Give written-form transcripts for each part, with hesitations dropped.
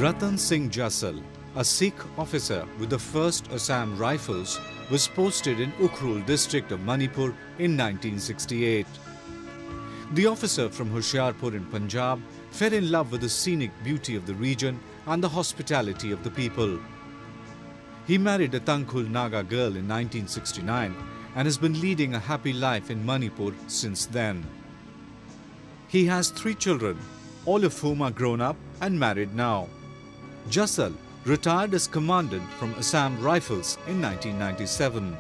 Ratan Singh Jasal, a Sikh officer with the 1st Assam Rifles, was posted in Ukhrul district of Manipur in 1968. The officer from Hoshiarpur in Punjab fell in love with the scenic beauty of the region and the hospitality of the people. He married a Tangkhul Naga girl in 1969 and has been leading a happy life in Manipur since then. He has 3 children, all of whom are grown up and married now. Jasal retired as commandant from Assam Rifles in 1997.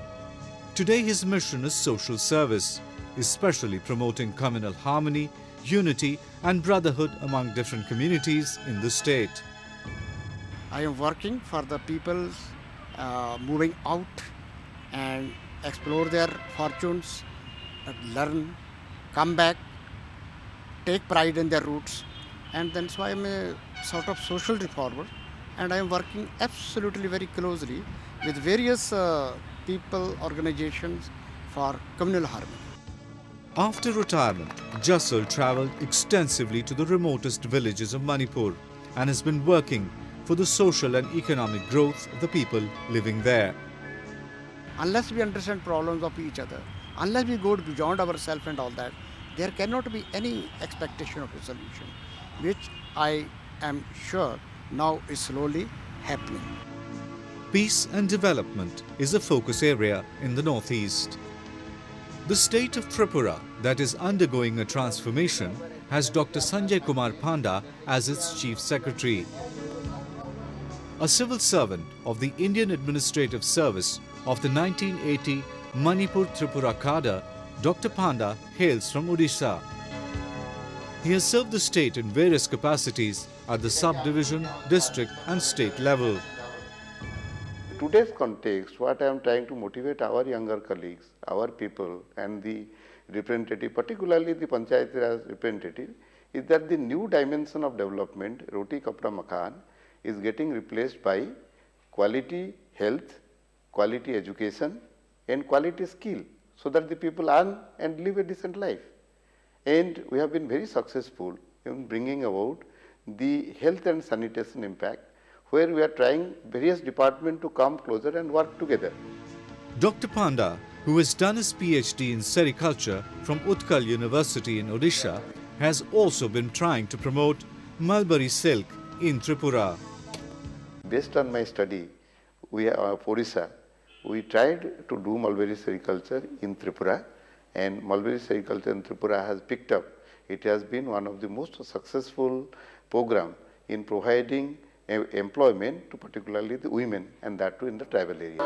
Today his mission is social service, especially promoting communal harmony, unity and brotherhood among different communities in the state. I am working for the people moving out and explore their fortunes, learn, come back, take pride in their roots, and then so I am a sort of social reformer, and I am working absolutely very closely with various people, organizations for communal harmony. After retirement, Jasal travelled extensively to the remotest villages of Manipur and has been working for the social and economic growth of the people living there. Unless we understand problems of each other, unless we go beyond ourselves and all that, there cannot be any expectation of a solution, which I am sure now is slowly happening. Peace and development is a focus area in the northeast. The state of Tripura, that is undergoing a transformation, has Dr. Sanjay Kumar Panda as its Chief Secretary. A civil servant of the Indian Administrative Service of the 1980 Manipur Tripura cadre, Dr. Panda hails from Odisha. He has served the state in various capacities at the subdivision, district and state level. Today's context, what I am trying to motivate our younger colleagues, our people and the representative, particularly the Panchayat Raj representative, is that the new dimension of development, Roti Kapda Makan, is getting replaced by quality health, quality education and quality skill, so that the people earn and live a decent life. And we have been very successful in bringing about the health and sanitation impact, where we are trying various departments to come closer and work together. Dr. Panda, who has done his PhD in sericulture from Utkal University in Odisha, has also been trying to promote mulberry silk in Tripura. Based on my study, we are Odisha. We tried to do mulberry sericulture in Tripura, and mulberry sericulture in Tripura has picked up. It has been one of the most successful programs in providing employment to particularly the women, and that too in the tribal areas.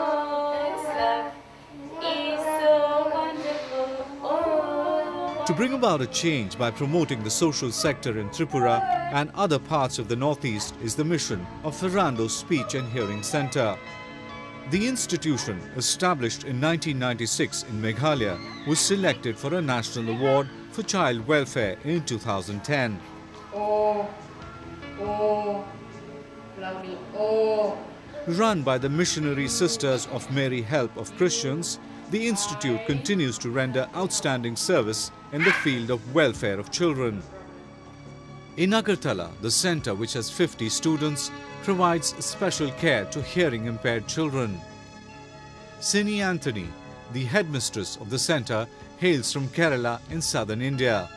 To bring about a change by promoting the social sector in Tripura and other parts of the northeast is the mission of Ferrando Speech and Hearing Centre. The institution, established in 1996 in Meghalaya, was selected for a national award for child welfare in 2010. Run by the Missionary Sisters of Mary Help of Christians, the institute continues to render outstanding service in the field of welfare of children. In Agartala, the centre, which has 50 students, provides special care to hearing impaired children. Sini Anthony, the headmistress of the centre, hails from Kerala in southern India.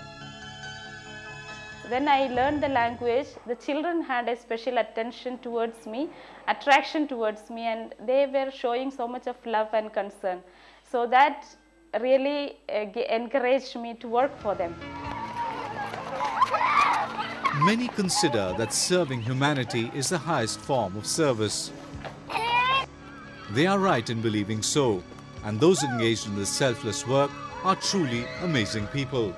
When I learned the language, the children had a special attention towards me, attraction towards me, and they were showing so much of love and concern. So that really encouraged me to work for them. Many consider that serving humanity is the highest form of service. They are right in believing so, and those engaged in this selfless work are truly amazing people.